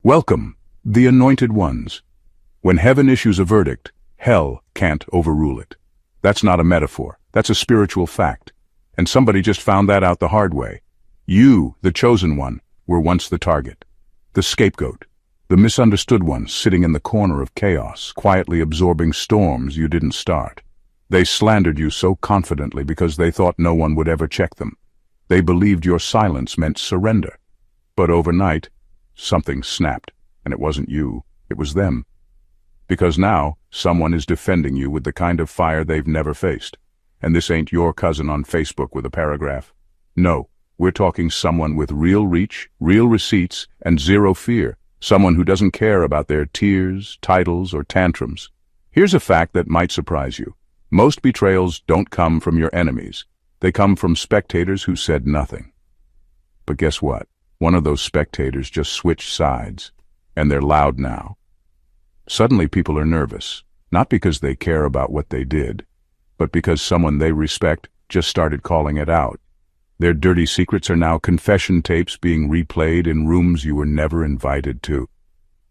Welcome, the anointed ones. When heaven issues a verdict, hell can't overrule it. That's not a metaphor, that's a spiritual fact. And somebody just found that out the hard way. You, the chosen one, were once the target, the scapegoat, the misunderstood one sitting in the corner of chaos, quietly absorbing storms you didn't start. They slandered you so confidently because they thought no one would ever check them. They believed your silence meant surrender. But overnight, something snapped, and it wasn't you, it was them. Because now, someone is defending you with the kind of fire they've never faced. And this ain't your cousin on Facebook with a paragraph. No, we're talking someone with real reach, real receipts, and zero fear. Someone who doesn't care about their tears, titles, or tantrums. Here's a fact that might surprise you. Most betrayals don't come from your enemies. They come from spectators who said nothing. But guess what? One of those spectators just switched sides, and they're loud now. Suddenly people are nervous, not because they care about what they did, but because someone they respect just started calling it out. Their dirty secrets are now confession tapes being replayed in rooms you were never invited to.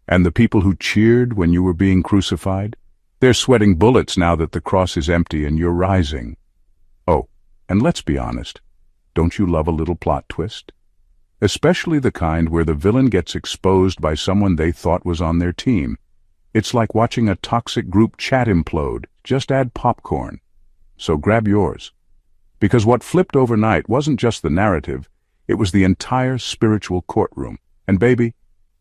And the people who cheered when you were being crucified, they're sweating bullets now that the cross is empty and you're rising. Oh, and let's be honest, don't you love a little plot twist? Especially the kind where the villain gets exposed by someone they thought was on their team. It's like watching a toxic group chat implode, just add popcorn. So grab yours. Because what flipped overnight wasn't just the narrative, it was the entire spiritual courtroom. And baby,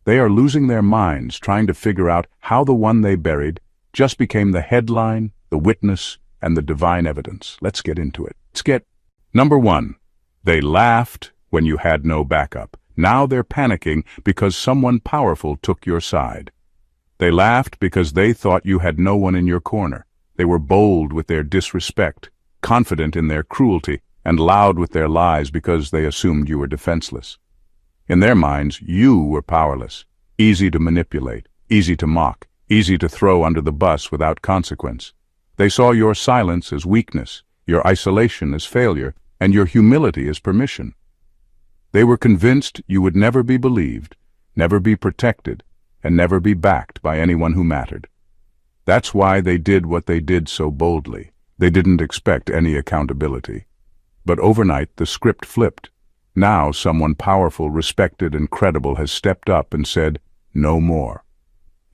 they are losing their minds trying to figure out how the one they buried just became the headline, the witness, and the divine evidence. Let's get into it. Number 1. They laughed when you had no backup. Now they're panicking because someone powerful took your side. They laughed because they thought you had no one in your corner. They were bold with their disrespect, confident in their cruelty, and loud with their lies because they assumed you were defenseless. In their minds, you were powerless, easy to manipulate, easy to mock, easy to throw under the bus without consequence. They saw your silence as weakness, your isolation as failure, and your humility as permission. They were convinced you would never be believed, never be protected, and never be backed by anyone who mattered. That's why they did what they did so boldly. They didn't expect any accountability. But overnight, the script flipped. Now someone powerful, respected, and credible has stepped up and said, "No more."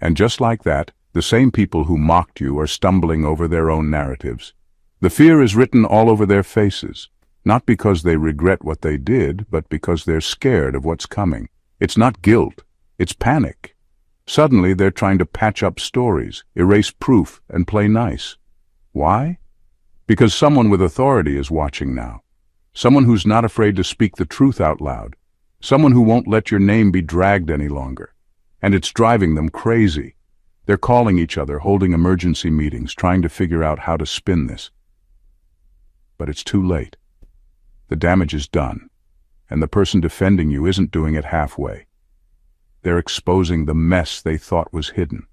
And just like that, the same people who mocked you are stumbling over their own narratives. The fear is written all over their faces, not because they regret what they did, but because they're scared of what's coming. It's not guilt, it's panic. Suddenly they're trying to patch up stories, erase proof, and play nice. Why? Because someone with authority is watching now. Someone who's not afraid to speak the truth out loud. Someone who won't let your name be dragged any longer. And it's driving them crazy. They're calling each other, holding emergency meetings, trying to figure out how to spin this. But it's too late. The damage is done, and the person defending you isn't doing it halfway. They're exposing the mess they thought was hidden.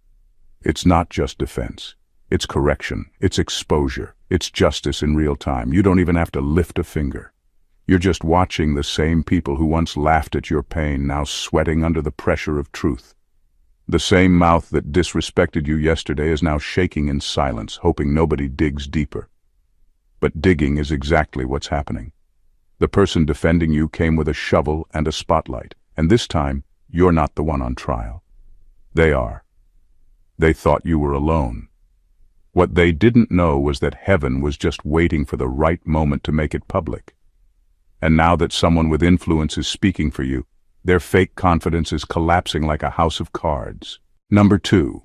It's not just defense. It's correction. It's exposure. It's justice in real time. You don't even have to lift a finger. You're just watching the same people who once laughed at your pain now sweating under the pressure of truth. The same mouth that disrespected you yesterday is now shaking in silence, hoping nobody digs deeper. But digging is exactly what's happening. The person defending you came with a shovel and a spotlight, and this time, you're not the one on trial. They are. They thought you were alone. What they didn't know was that heaven was just waiting for the right moment to make it public. And now that someone with influence is speaking for you, their fake confidence is collapsing like a house of cards. Number 2.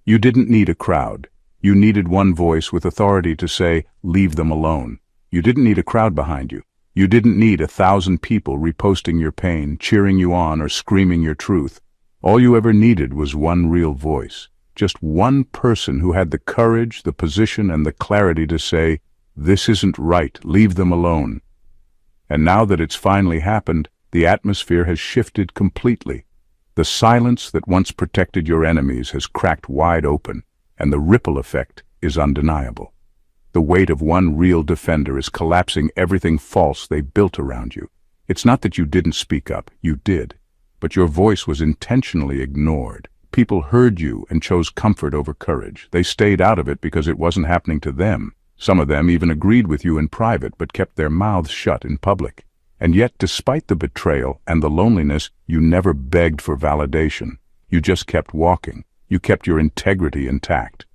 You didn't need a crowd. You needed one voice with authority to say, "Leave them alone." You didn't need a crowd behind you. You didn't need 1,000 people reposting your pain, cheering you on, or screaming your truth. All you ever needed was one real voice. Just one person who had the courage, the position, and the clarity to say, "This isn't right, leave them alone." And now that it's finally happened, the atmosphere has shifted completely. The silence that once protected your enemies has cracked wide open, and the ripple effect is undeniable. The weight of one real defender is collapsing everything false they built around you. It's not that you didn't speak up, you did. but your voice was intentionally ignored. People heard you and chose comfort over courage. They stayed out of it because it wasn't happening to them. Some of them even agreed with you in private but kept their mouths shut in public. And yet, despite the betrayal and the loneliness, you never begged for validation. You just kept walking. You kept your integrity intact.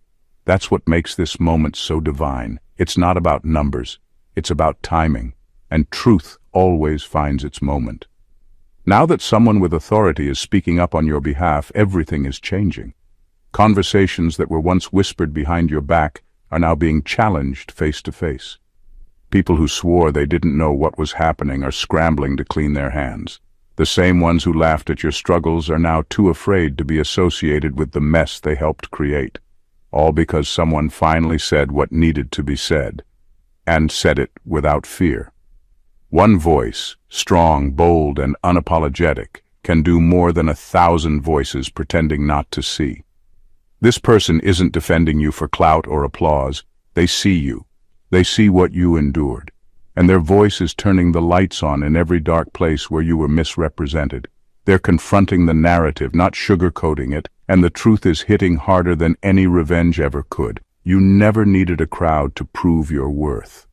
That's what makes this moment so divine. It's not about numbers. It's about timing. And truth always finds its moment. Now that someone with authority is speaking up on your behalf, everything is changing. Conversations that were once whispered behind your back are now being challenged face to face. People who swore they didn't know what was happening are scrambling to clean their hands. The same ones who laughed at your struggles are now too afraid to be associated with the mess they helped create. All because someone finally said what needed to be said, and said it without fear. One voice, strong, bold, and unapologetic, can do more than 1,000 voices pretending not to see. This person isn't defending you for clout or applause. They see you. They see what you endured. And their voice is turning the lights on in every dark place where you were misrepresented. They're confronting the narrative, not sugarcoating it, and the truth is hitting harder than any revenge ever could. You never needed a crowd to prove your worth.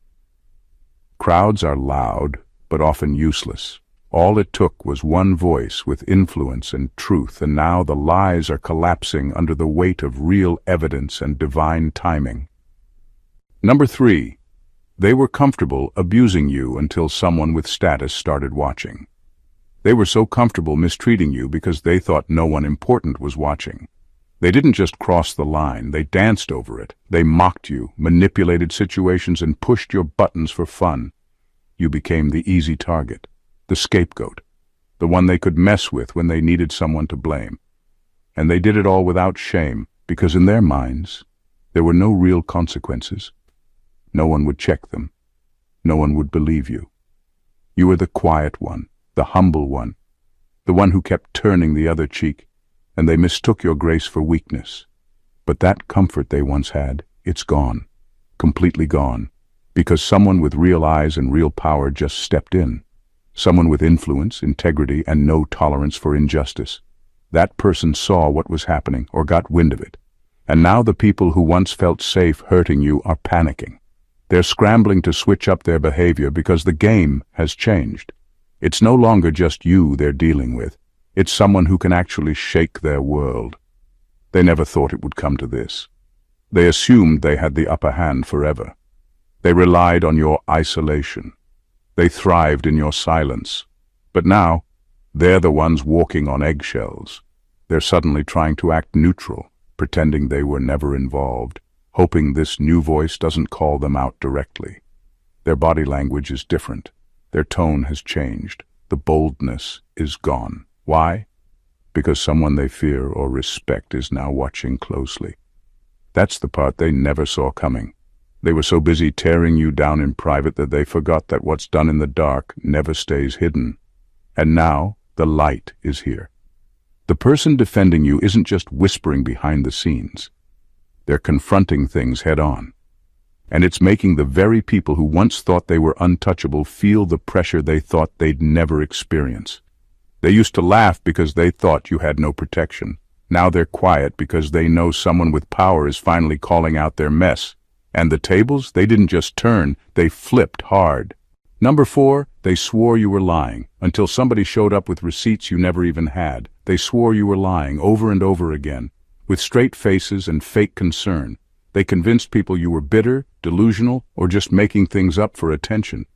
Crowds are loud, but often useless. All it took was one voice with influence and truth, and now the lies are collapsing under the weight of real evidence and divine timing. Number 3. They were comfortable abusing you until someone with status started watching. They were so comfortable mistreating you because they thought no one important was watching. They didn't just cross the line, they danced over it. They mocked you, manipulated situations, and pushed your buttons for fun. You became the easy target, the scapegoat, the one they could mess with when they needed someone to blame. And they did it all without shame, because in their minds, there were no real consequences. No one would check them. No one would believe you. You were the quiet one, the humble one, the one who kept turning the other cheek, and they mistook your grace for weakness. But that comfort they once had, it's gone, completely gone, because someone with real eyes and real power just stepped in. Someone with influence, integrity, and no tolerance for injustice. That person saw what was happening or got wind of it. And now the people who once felt safe hurting you are panicking. They're scrambling to switch up their behavior because the game has changed. It's no longer just you they're dealing with. It's someone who can actually shake their world. They never thought it would come to this. They assumed they had the upper hand forever. They relied on your isolation. They thrived in your silence. But now, they're the ones walking on eggshells. They're suddenly trying to act neutral, pretending they were never involved, hoping this new voice doesn't call them out directly. Their body language is different. Their tone has changed. The boldness is gone. Why? Because someone they fear or respect is now watching closely. That's the part they never saw coming. They were so busy tearing you down in private that they forgot that what's done in the dark never stays hidden. And now, the light is here. The person defending you isn't just whispering behind the scenes. They're confronting things head-on. And it's making the very people who once thought they were untouchable feel the pressure they thought they'd never experience. They used to laugh because they thought you had no protection. Now they're quiet because they know someone with power is finally calling out their mess. And the tables, they didn't just turn, they flipped hard. Number 4, they swore you were lying, until somebody showed up with receipts you never even had. They swore you were lying over and over again, with straight faces and fake concern. They convinced people you were bitter, delusional, or just making things up for attention.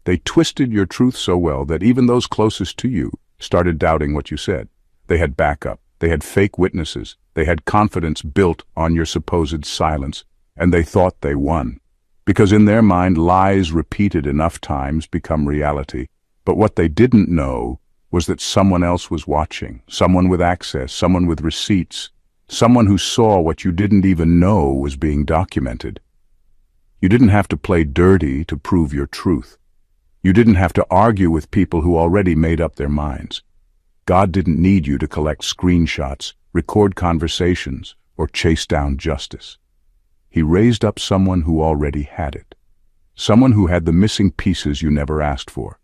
They twisted your truth so well that even those closest to you started doubting what you said. They had backup. They had fake witnesses. They had confidence built on your supposed silence. And they thought they won. Because in their mind, lies repeated enough times become reality. But what they didn't know was that someone else was watching. Someone with access, someone with receipts. Someone who saw what you didn't even know was being documented. You didn't have to play dirty to prove your truth. You didn't have to argue with people who already made up their minds. God didn't need you to collect screenshots, record conversations, or chase down justice. He raised up someone who already had it. Someone who had the missing pieces you never asked for.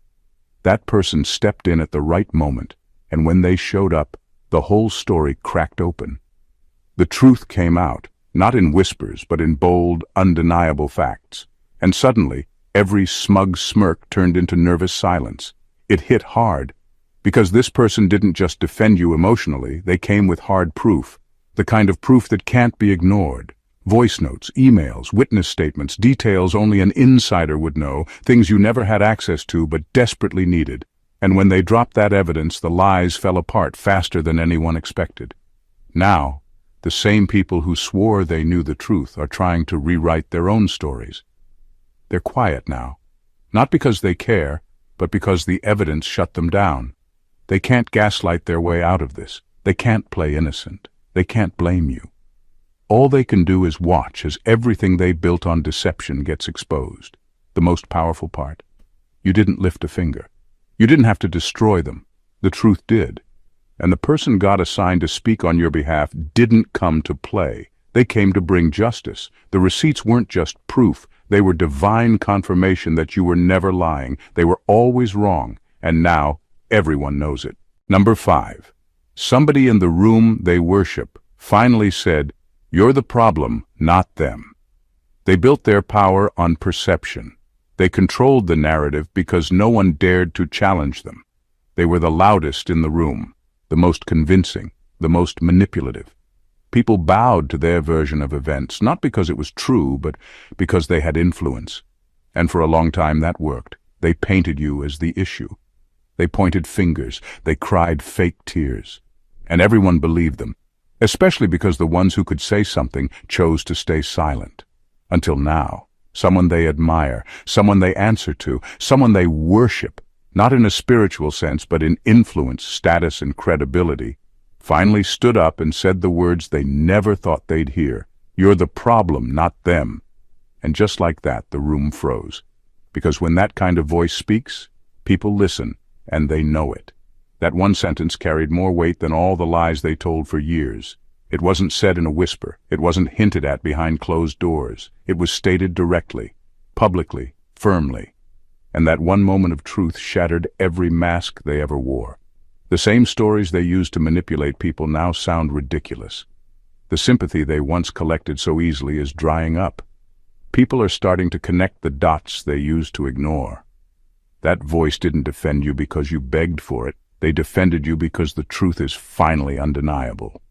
That person stepped in at the right moment, And when they showed up, the whole story cracked open. The truth came out, not in whispers, but in bold, undeniable facts. And suddenly, every smug smirk turned into nervous silence. It hit hard, because this person didn't just defend you emotionally, they came with hard proof, the kind of proof that can't be ignored. Voice notes, emails, witness statements, details only an insider would know, things you never had access to but desperately needed. And when they dropped that evidence, the lies fell apart faster than anyone expected. Now, the same people who swore they knew the truth are trying to rewrite their own stories. They're quiet now, not because they care, but because the evidence shut them down. They can't gaslight their way out of this. They can't play innocent. They can't blame you. All they can do is watch as everything they built on deception gets exposed. The most powerful part. You didn't lift a finger. You didn't have to destroy them. The truth did. And the person God assigned to speak on your behalf didn't come to play. They came to bring justice. The receipts weren't just proof. They were divine confirmation that you were never lying. They were always wrong. And now, everyone knows it. Number 5. Somebody in the room they worship finally said, "You're the problem, not them." They built their power on perception. They controlled the narrative because no one dared to challenge them. They were the loudest in the room, the most convincing, the most manipulative. People bowed to their version of events, not because it was true, but because they had influence. And for a long time that worked. They painted you as the issue. They pointed fingers. They cried fake tears. And everyone believed them, especially because the ones who could say something chose to stay silent. Until now, someone they admire, someone they answer to, someone they worship, not in a spiritual sense, but in influence, status, and credibility, finally stood up and said the words they never thought they'd hear. "You're the problem, not them." And just like that, the room froze. Because when that kind of voice speaks, people listen, and they know it. That one sentence carried more weight than all the lies they told for years. It wasn't said in a whisper. It wasn't hinted at behind closed doors. It was stated directly, publicly, firmly. And that one moment of truth shattered every mask they ever wore. The same stories they used to manipulate people now sound ridiculous. The sympathy they once collected so easily is drying up. People are starting to connect the dots they used to ignore. That voice didn't defend you because you begged for it. They defended you because the truth is finally undeniable.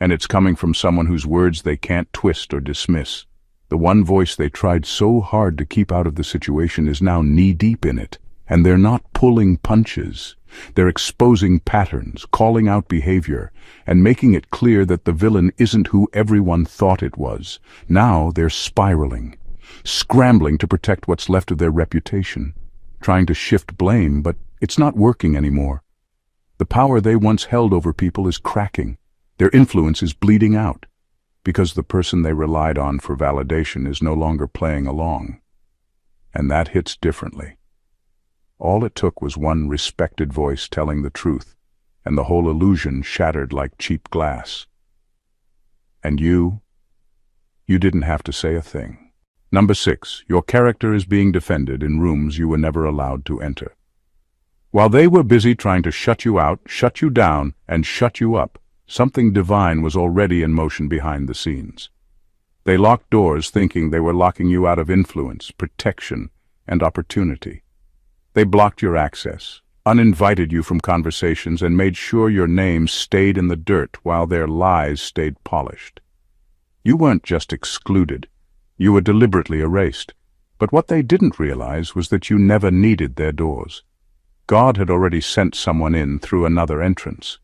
And it's coming from someone whose words they can't twist or dismiss. The one voice they tried so hard to keep out of the situation is now knee-deep in it. And they're not pulling punches. They're exposing patterns, calling out behavior, and making it clear that the villain isn't who everyone thought it was. Now they're spiraling, scrambling to protect what's left of their reputation, trying to shift blame, but it's not working anymore. The power they once held over people is cracking. Their influence is bleeding out, because the person they relied on for validation is no longer playing along. And that hits differently. All it took was one respected voice telling the truth, and the whole illusion shattered like cheap glass. And you didn't have to say a thing. Number 6, your character is being defended in rooms you were never allowed to enter. While they were busy trying to shut you out, shut you down, and shut you up, something divine was already in motion behind the scenes. They locked doors thinking they were locking you out of influence, protection, and opportunity. They blocked your access, uninvited you from conversations, and made sure your name stayed in the dirt while their lies stayed polished. You weren't just excluded. You were deliberately erased. But what they didn't realize was that you never needed their doors. God had already sent someone in through another entrance.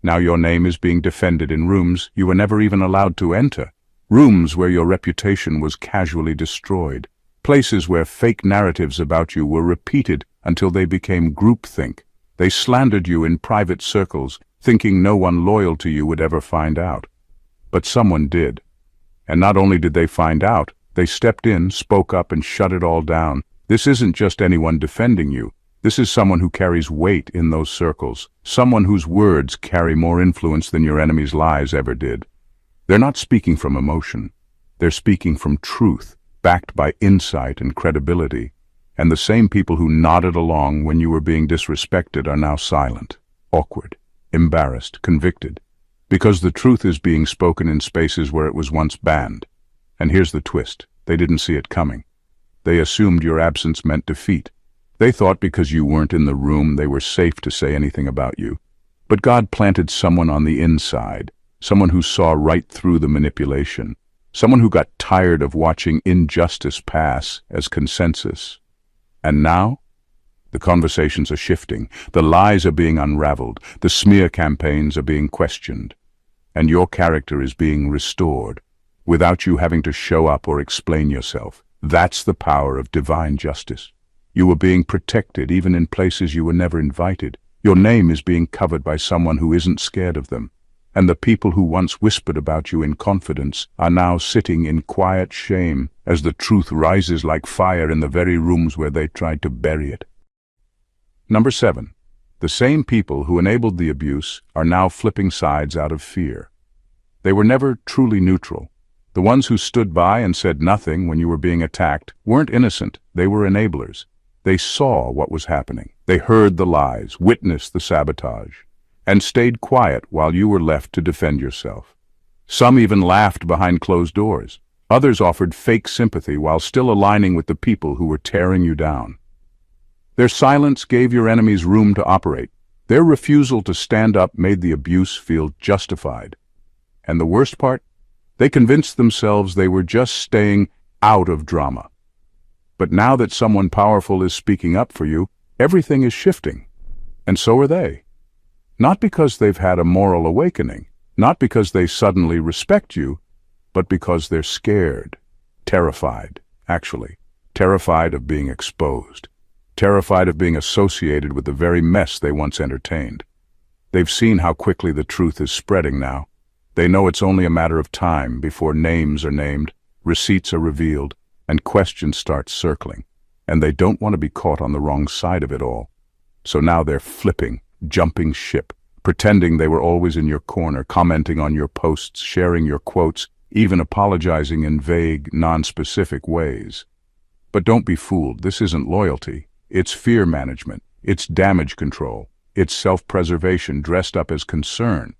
Now your name is being defended in rooms you were never even allowed to enter, rooms where your reputation was casually destroyed, places where fake narratives about you were repeated until they became groupthink. They slandered you in private circles, thinking no one loyal to you would ever find out. But someone did. And not only did they find out, they stepped in, spoke up, and shut it all down. This isn't just anyone defending you. This is someone who carries weight in those circles, someone whose words carry more influence than your enemy's lies ever did. They're not speaking from emotion. They're speaking from truth, backed by insight and credibility. And the same people who nodded along when you were being disrespected are now silent, awkward, embarrassed, convicted, because the truth is being spoken in spaces where it was once banned. And here's the twist. They didn't see it coming. They assumed your absence meant defeat. They thought because you weren't in the room, they were safe to say anything about you. But God planted someone on the inside, someone who saw right through the manipulation, someone who got tired of watching injustice pass as consensus. And now, the conversations are shifting, the lies are being unraveled, the smear campaigns are being questioned, and your character is being restored, without you having to show up or explain yourself. That's the power of divine justice. You are being protected even in places you were never invited. Your name is being covered by someone who isn't scared of them. And the people who once whispered about you in confidence are now sitting in quiet shame as the truth rises like fire in the very rooms where they tried to bury it. Number 7. The same people who enabled the abuse are now flipping sides out of fear. They were never truly neutral. The ones who stood by and said nothing when you were being attacked weren't innocent, they were enablers. They saw what was happening. They heard the lies, witnessed the sabotage, and stayed quiet while you were left to defend yourself. Some even laughed behind closed doors. Others offered fake sympathy while still aligning with the people who were tearing you down. Their silence gave your enemies room to operate. Their refusal to stand up made the abuse feel justified. And the worst part? They convinced themselves they were just staying out of drama. But now that someone powerful is speaking up for you, everything is shifting. And so are they. Not because they've had a moral awakening, not because they suddenly respect you, but because they're scared, terrified, actually, terrified of being exposed, terrified of being associated with the very mess they once entertained. They've seen how quickly the truth is spreading now. They know it's only a matter of time before names are named, receipts are revealed, and questions start circling. And they don't want to be caught on the wrong side of it all. So now they're flipping, jumping ship, pretending they were always in your corner, commenting on your posts, sharing your quotes, even apologizing in vague, non-specific ways. But don't be fooled, this isn't loyalty. It's fear management, it's damage control, it's self-preservation dressed up as concern.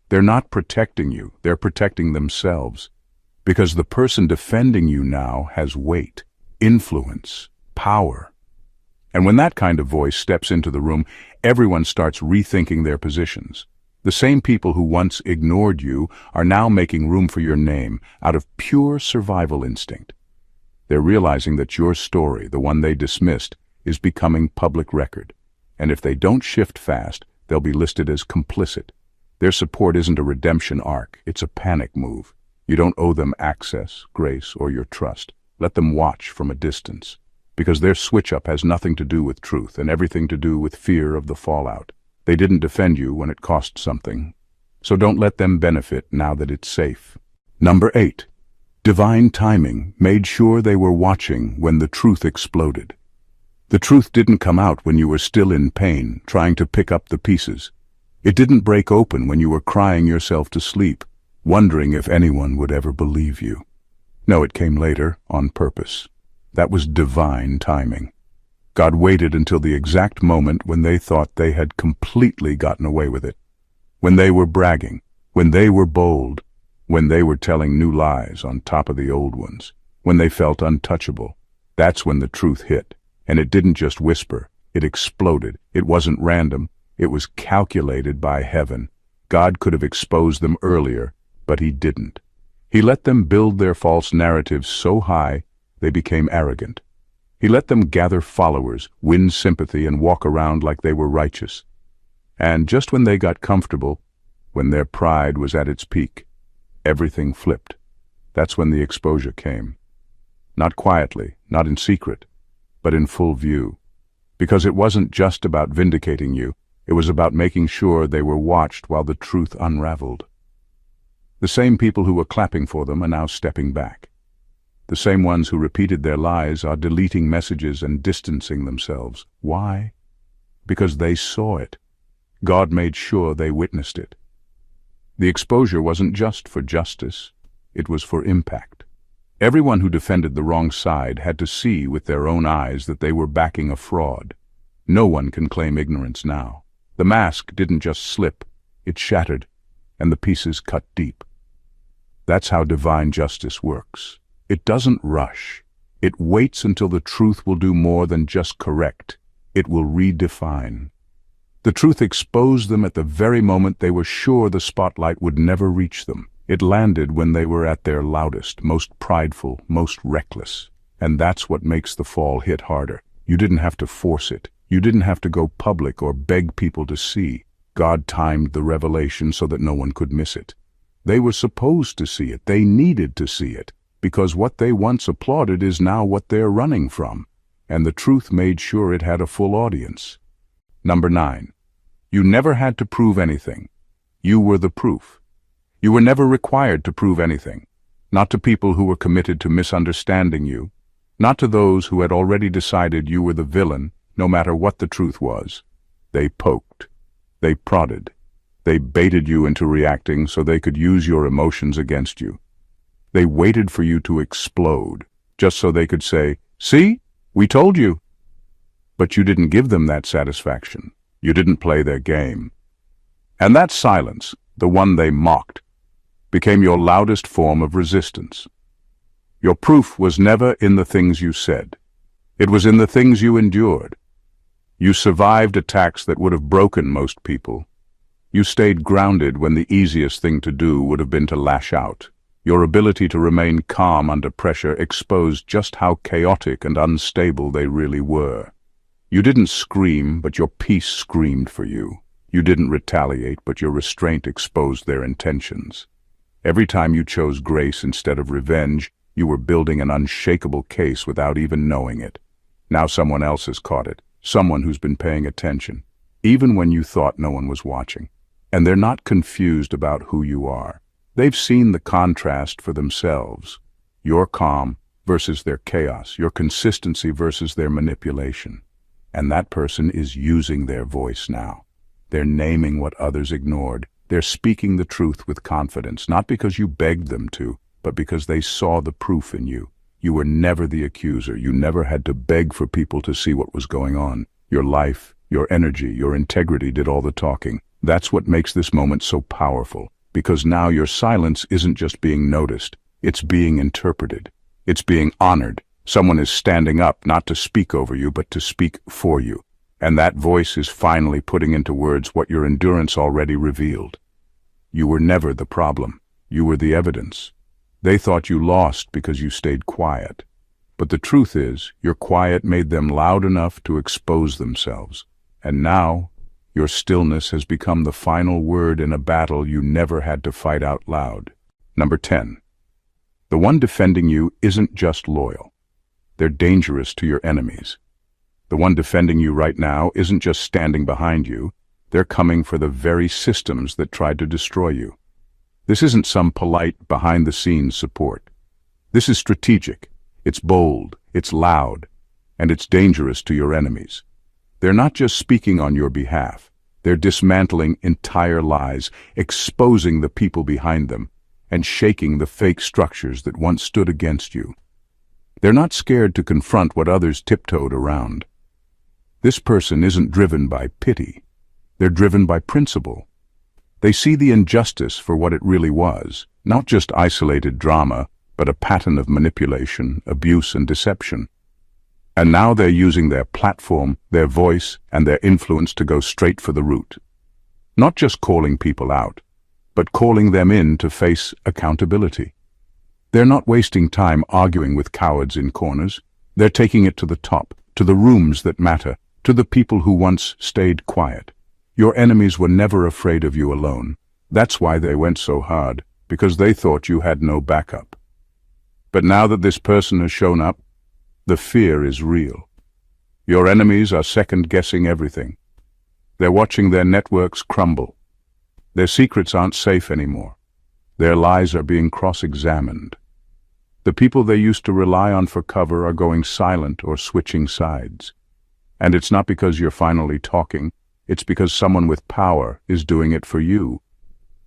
They're not protecting you, they're protecting themselves. Because the person defending you now has weight, influence, power. And when that kind of voice steps into the room, everyone starts rethinking their positions. The same people who once ignored you are now making room for your name out of pure survival instinct. They're realizing that your story, the one they dismissed, is becoming public record. And if they don't shift fast, they'll be listed as complicit. Their support isn't a redemption arc, it's a panic move. You don't owe them access, grace, or your trust. Let them watch from a distance. Because their switch-up has nothing to do with truth and everything to do with fear of the fallout. They didn't defend you when it cost something. So don't let them benefit now that it's safe. Number 8. Divine timing made sure they were watching when the truth exploded. The truth didn't come out when you were still in pain, trying to pick up the pieces. It didn't break open when you were crying yourself to sleep, wondering if anyone would ever believe you. No, it came later, on purpose. That was divine timing. God waited until the exact moment when they thought they had completely gotten away with it. When they were bragging, when they were bold, when they were telling new lies on top of the old ones, when they felt untouchable. That's when the truth hit. And it didn't just whisper, it exploded. It wasn't random, it was calculated by heaven. God could have exposed them earlier, but he didn't. He let them build their false narratives so high, they became arrogant. He let them gather followers, win sympathy, and walk around like they were righteous. And just when they got comfortable, when their pride was at its peak, everything flipped. That's when the exposure came. Not quietly, not in secret, but in full view. Because it wasn't just about vindicating you, it was about making sure they were watched while the truth unraveled. The same people who were clapping for them are now stepping back. The same ones who repeated their lies are deleting messages and distancing themselves. Why? Because they saw it. God made sure they witnessed it. The exposure wasn't just for justice, it was for impact. Everyone who defended the wrong side had to see with their own eyes that they were backing a fraud. No one can claim ignorance now. The mask didn't just slip, it shattered, and the pieces cut deep. That's how divine justice works. It doesn't rush. It waits until the truth will do more than just correct. It will redefine. The truth exposed them at the very moment they were sure the spotlight would never reach them. It landed when they were at their loudest, most prideful, most reckless. And that's what makes the fall hit harder. You didn't have to force it. You didn't have to go public or beg people to see. God timed the revelation so that no one could miss it. They were supposed to see it. They needed to see it, because what they once applauded is now what they're running from. And the truth made sure it had a full audience. Number 9. You never had to prove anything. You were the proof. You were never required to prove anything. Not to people who were committed to misunderstanding you. Not to those who had already decided you were the villain, no matter what the truth was. They poked. They prodded. They baited you into reacting so they could use your emotions against you. They waited for you to explode, just so they could say, "See? We told you." But you didn't give them that satisfaction. You didn't play their game. And that silence, the one they mocked, became your loudest form of resistance. Your proof was never in the things you said. It was in the things you endured. You survived attacks that would have broken most people. You stayed grounded when the easiest thing to do would have been to lash out. Your ability to remain calm under pressure exposed just how chaotic and unstable they really were. You didn't scream, but your peace screamed for you. You didn't retaliate, but your restraint exposed their intentions. Every time you chose grace instead of revenge, you were building an unshakable case without even knowing it. Now someone else has caught it, someone who's been paying attention, even when you thought no one was watching. And they're not confused about who you are. They've seen the contrast for themselves. Your calm versus their chaos, your consistency versus their manipulation. And that person is using their voice now. They're naming what others ignored. They're speaking the truth with confidence, not because you begged them to, but because they saw the proof in you. You were never the accuser. You never had to beg for people to see what was going on. Your life, your energy, your integrity did all the talking. That's what makes this moment so powerful, because now your silence isn't just being noticed. It's being interpreted. It's being honored. Someone is standing up not to speak over you, but to speak for you. And that voice is finally putting into words what your endurance already revealed. You were never the problem. You were the evidence. They thought you lost because you stayed quiet. But the truth is, your quiet made them loud enough to expose themselves. And now, your stillness has become the final word in a battle you never had to fight out loud. Number 10. The one defending you isn't just loyal. They're dangerous to your enemies. The one defending you right now isn't just standing behind you. They're coming for the very systems that tried to destroy you. This isn't some polite, behind-the-scenes support. This is strategic. It's bold, it's loud, and it's dangerous to your enemies. They're not just speaking on your behalf. They're dismantling entire lies, exposing the people behind them, and shaking the fake structures that once stood against you. They're not scared to confront what others tiptoed around. This person isn't driven by pity. They're driven by principle. They see the injustice for what it really was, not just isolated drama, but a pattern of manipulation, abuse, and deception. And now they're using their platform, their voice, and their influence to go straight for the root. Not just calling people out, but calling them in to face accountability. They're not wasting time arguing with cowards in corners. They're taking it to the top, to the rooms that matter, to the people who once stayed quiet. Your enemies were never afraid of you alone. That's why they went so hard, because they thought you had no backup. But now that this person has shown up, the fear is real. Your enemies are second-guessing everything. They're watching their networks crumble. Their secrets aren't safe anymore. Their lies are being cross-examined. The people they used to rely on for cover are going silent or switching sides. And it's not because you're finally talking, it's because someone with power is doing it for you.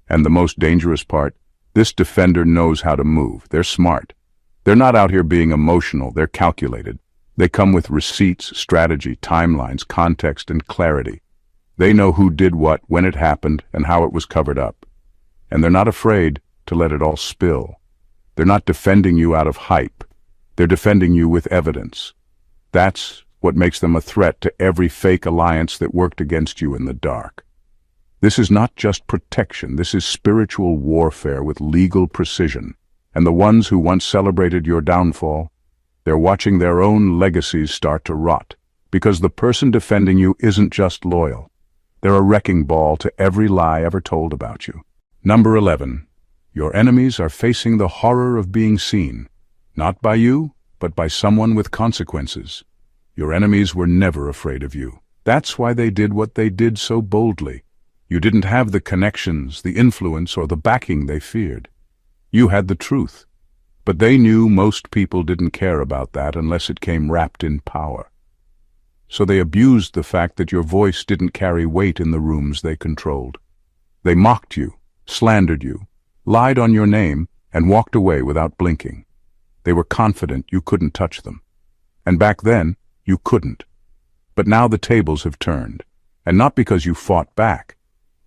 And the most dangerous part, this defender knows how to move. They're smart. They're not out here being emotional, they're calculated. They come with receipts, strategy, timelines, context, and clarity. They know who did what, when it happened, and how it was covered up. And they're not afraid to let it all spill. They're not defending you out of hype. They're defending you with evidence. That's what makes them a threat to every fake alliance that worked against you in the dark. This is not just protection, this is spiritual warfare with legal precision. And the ones who once celebrated your downfall, they're watching their own legacies start to rot, because the person defending you isn't just loyal. They're a wrecking ball to every lie ever told about you. Number 11. Your enemies are facing the horror of being seen, not by you, but by someone with consequences. Your enemies were never afraid of you. That's why they did what they did so boldly. You didn't have the connections, the influence, or the backing they feared. You had the truth, but they knew most people didn't care about that unless it came wrapped in power. So they abused the fact that your voice didn't carry weight in the rooms they controlled. They mocked you, slandered you, lied on your name, and walked away without blinking. They were confident you couldn't touch them. And back then, you couldn't. But now the tables have turned, and not because you fought back,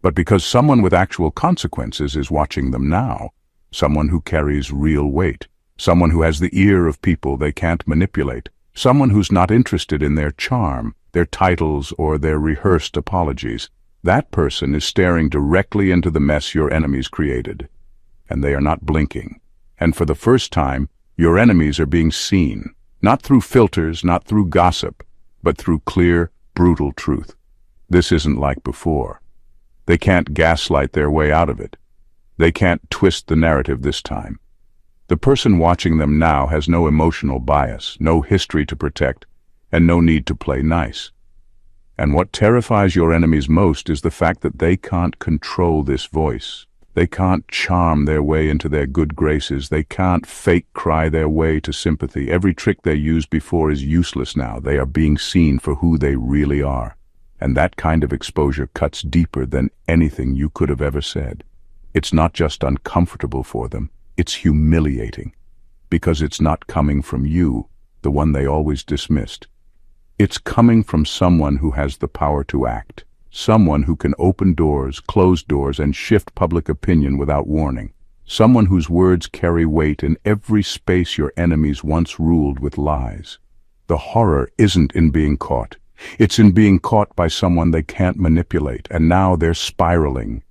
but because someone with actual consequences is watching them now, someone who carries real weight, someone who has the ear of people they can't manipulate, someone who's not interested in their charm, their titles, or their rehearsed apologies. That person is staring directly into the mess your enemies created, and they are not blinking. And for the first time, your enemies are being seen, not through filters, not through gossip, but through clear, brutal truth. This isn't like before. They can't gaslight their way out of it. They can't twist the narrative this time. The person watching them now has no emotional bias, no history to protect, and no need to play nice. And what terrifies your enemies most is the fact that they can't control this voice. They can't charm their way into their good graces. They can't fake cry their way to sympathy. Every trick they used before is useless now. They are being seen for who they really are. And that kind of exposure cuts deeper than anything you could have ever said. It's not just uncomfortable for them, it's humiliating. Because it's not coming from you, the one they always dismissed. It's coming from someone who has the power to act. Someone who can open doors, close doors, and shift public opinion without warning. Someone whose words carry weight in every space your enemies once ruled with lies. The horror isn't in being caught. It's in being caught by someone they can't manipulate, and now they're spiraling.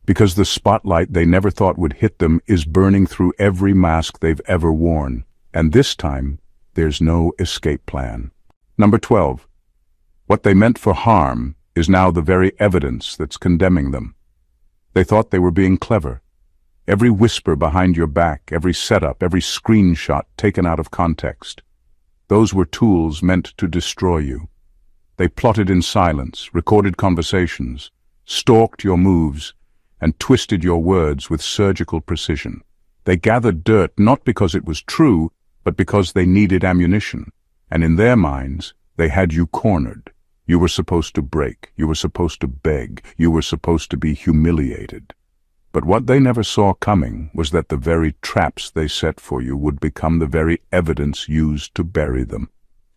Because the spotlight they never thought would hit them is burning through every mask they've ever worn. And this time, there's no escape plan. Number 12. What they meant for harm is now the very evidence that's condemning them. They thought they were being clever. Every whisper behind your back, every setup, every screenshot taken out of context. Those were tools meant to destroy you. They plotted in silence, recorded conversations, stalked your moves, and twisted your words with surgical precision. They gathered dirt not because it was true, but because they needed ammunition. And in their minds, they had you cornered. You were supposed to break. You were supposed to beg. You were supposed to be humiliated. But what they never saw coming was that the very traps they set for you would become the very evidence used to bury them.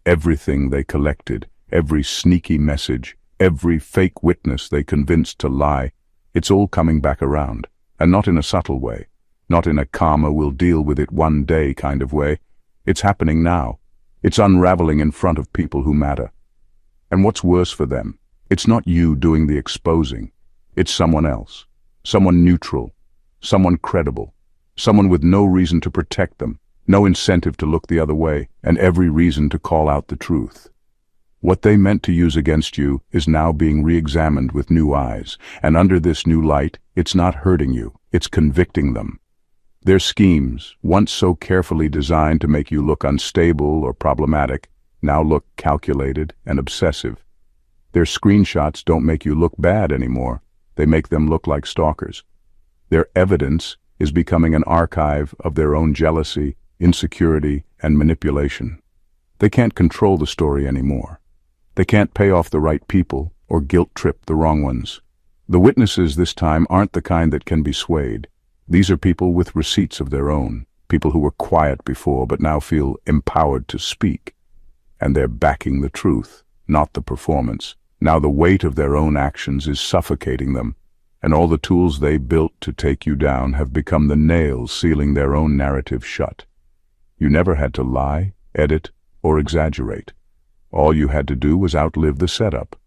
Everything they collected, every sneaky message, every fake witness they convinced to lie, it's all coming back around, and not in a subtle way, not in a karma we'll deal with it one day kind of way. It's happening now. It's unraveling in front of people who matter. And what's worse for them, it's not you doing the exposing. It's someone else, someone neutral, someone credible, someone with no reason to protect them, no incentive to look the other way, and every reason to call out the truth. What they meant to use against you is now being re-examined with new eyes, and under this new light, it's not hurting you, it's convicting them. Their schemes, once so carefully designed to make you look unstable or problematic, now look calculated and obsessive. Their screenshots don't make you look bad anymore, they make them look like stalkers. Their evidence is becoming an archive of their own jealousy, insecurity, and manipulation. They can't control the story anymore. They can't pay off the right people or guilt-trip the wrong ones. The witnesses this time aren't the kind that can be swayed. These are people with receipts of their own, people who were quiet before but now feel empowered to speak. And they're backing the truth, not the performance. Now the weight of their own actions is suffocating them, and all the tools they built to take you down have become the nails sealing their own narrative shut. You never had to lie, edit, or exaggerate. All you had to do was outlive the setup.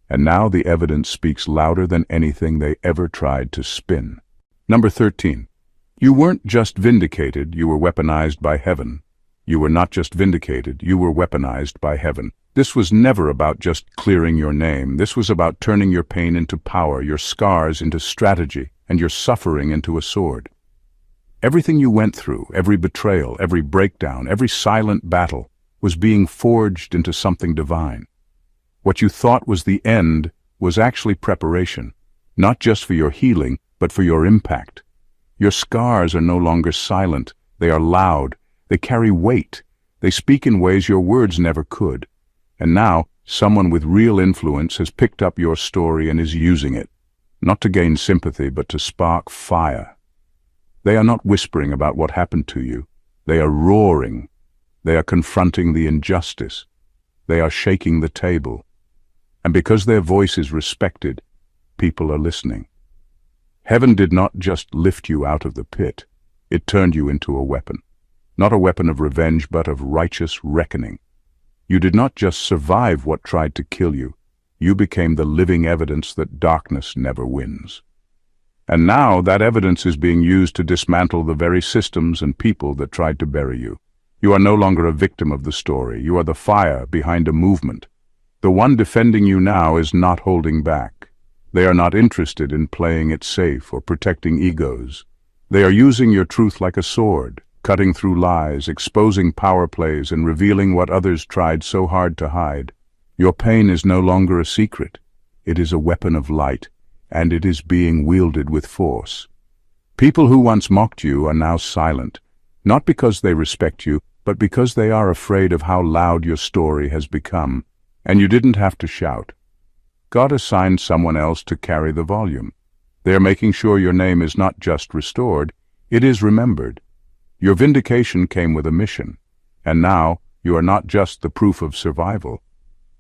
And now the evidence speaks louder than anything they ever tried to spin. Number 13. You weren't just vindicated, you were weaponized by heaven. You were not just vindicated, you were weaponized by heaven. This was never about just clearing your name. This was about turning your pain into power, your scars into strategy, and your suffering into a sword. Everything you went through, every betrayal, every breakdown, every silent battle, was being forged into something divine. What you thought was the end was actually preparation, not just for your healing, but for your impact. Your scars are no longer silent, they are loud, they carry weight, they speak in ways your words never could. And now, someone with real influence has picked up your story and is using it, not to gain sympathy, but to spark fire. They are not whispering about what happened to you. They are roaring. They are confronting the injustice. They are shaking the table. And because their voice is respected, people are listening. Heaven did not just lift you out of the pit. It turned you into a weapon. Not a weapon of revenge, but of righteous reckoning. You did not just survive what tried to kill you. You became the living evidence that darkness never wins. And now that evidence is being used to dismantle the very systems and people that tried to bury you. You are no longer a victim of the story. You are the fire behind a movement. The one defending you now is not holding back. They are not interested in playing it safe or protecting egos. They are using your truth like a sword, cutting through lies, exposing power plays, and revealing what others tried so hard to hide. Your pain is no longer a secret. It is a weapon of light, and it is being wielded with force. People who once mocked you are now silent, not because they respect you, but because they are afraid of how loud your story has become. And you didn't have to shout. God assigned someone else to carry the volume. They are making sure your name is not just restored, it is remembered. Your vindication came with a mission, and now you are not just the proof of survival.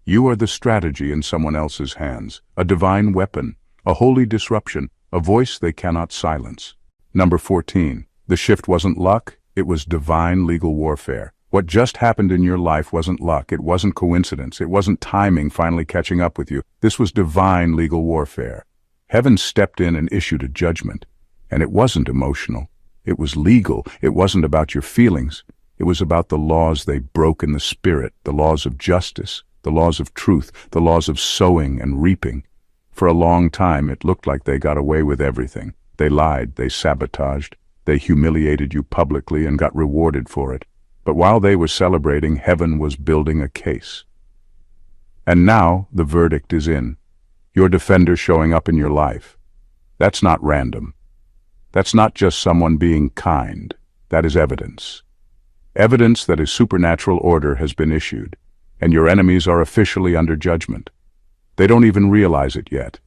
You are the strategy in someone else's hands, a divine weapon, a holy disruption, a voice they cannot silence. Number 14. The shift wasn't luck, it was divine legal warfare. What just happened in your life wasn't luck, it wasn't coincidence, it wasn't timing finally catching up with you. This was divine legal warfare. Heaven stepped in and issued a judgment, and it wasn't emotional. It was legal. It wasn't about your feelings. It was about the laws they broke in the spirit, the laws of justice, the laws of truth, the laws of sowing and reaping. For a long time, it looked like they got away with everything. They lied, they sabotaged, they humiliated you publicly and got rewarded for it. But while they were celebrating, heaven was building a case. And now the verdict is in. Your defender showing up in your life. That's not random. That's not just someone being kind. That is evidence. Evidence that a supernatural order has been issued, and your enemies are officially under judgment. They don't even realize it yet.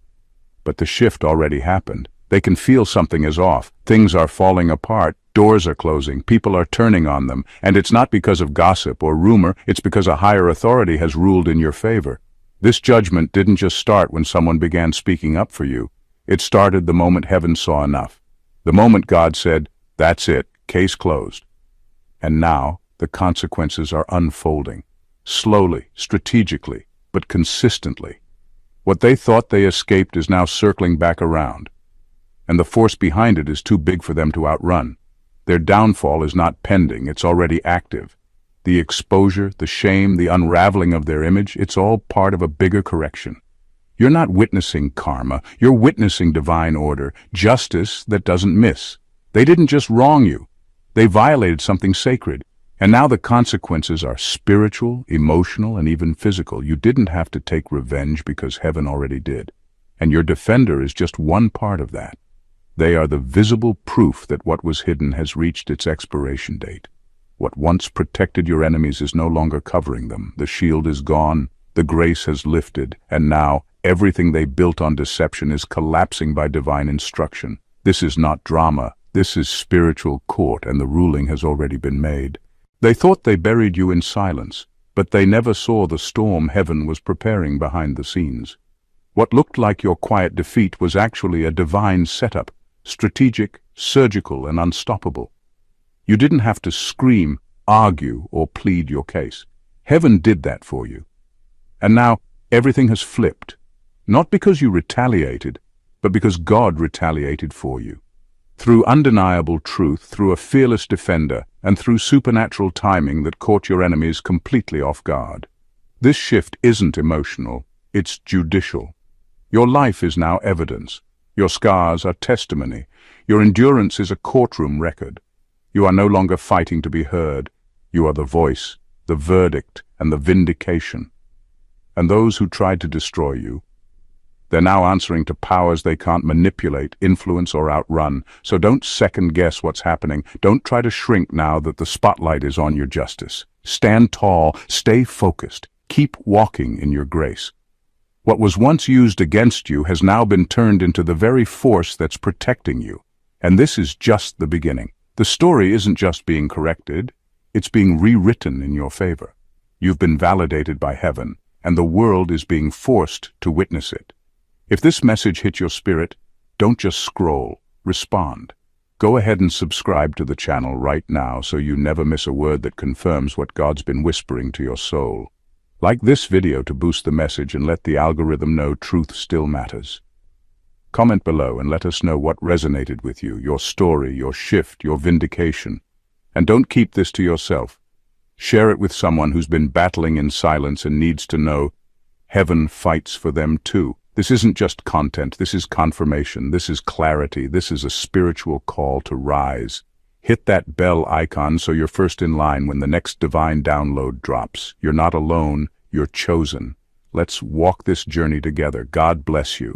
But the shift already happened. They can feel something is off. Things are falling apart. Doors are closing. People are turning on them. And it's not because of gossip or rumor. It's because a higher authority has ruled in your favor. This judgment didn't just start when someone began speaking up for you. It started the moment heaven saw enough. The moment God said, "That's it, case closed." And now the consequences are unfolding. Slowly, strategically, but consistently. What they thought they escaped is now circling back around. And the force behind it is too big for them to outrun. Their downfall is not pending, it's already active. The exposure, the shame, the unraveling of their image, it's all part of a bigger correction. You're not witnessing karma, you're witnessing divine order, justice that doesn't miss. They didn't just wrong you, they violated something sacred. And now the consequences are spiritual, emotional, and even physical. You didn't have to take revenge because heaven already did. And your defender is just one part of that. They are the visible proof that what was hidden has reached its expiration date. What once protected your enemies is no longer covering them. The shield is gone, the grace has lifted, and now everything they built on deception is collapsing by divine instruction. This is not drama, this is spiritual court, and the ruling has already been made. They thought they buried you in silence, But they never saw the storm heaven was preparing behind the scenes. What looked like your quiet defeat was actually a divine setup, strategic, surgical, and unstoppable. You didn't have to scream, argue, or plead your case. Heaven did that for you. And now everything has flipped. Not because you retaliated, but because God retaliated for you. Through undeniable truth, through a fearless defender, and through supernatural timing that caught your enemies completely off guard. This shift isn't emotional, it's judicial. Your life is now evidence. Your scars are testimony. Your endurance is a courtroom record. You are no longer fighting to be heard. You are the voice, the verdict, and the vindication. And those who tried to destroy you, they're now answering to powers they can't manipulate, influence, or outrun. So don't second-guess what's happening. Don't try to shrink now that the spotlight is on your justice. Stand tall, stay focused, keep walking in your grace. What was once used against you has now been turned into the very force that's protecting you. And this is just the beginning. The story isn't just being corrected, it's being rewritten in your favor. You've been validated by heaven, and the world is being forced to witness it. If this message hit your spirit, don't just scroll, respond. Go ahead and subscribe to the channel right now so you never miss a word that confirms what God's been whispering to your soul. Like this video to boost the message and let the algorithm know truth still matters. Comment below and let us know what resonated with you, your story, your shift, your vindication. And don't keep this to yourself. Share it with someone who's been battling in silence and needs to know heaven fights for them too. This isn't just content, this is confirmation, this is clarity, this is a spiritual call to rise. Hit that bell icon so you're first in line when the next divine download drops. You're not alone, you're chosen. Let's walk this journey together. God bless you.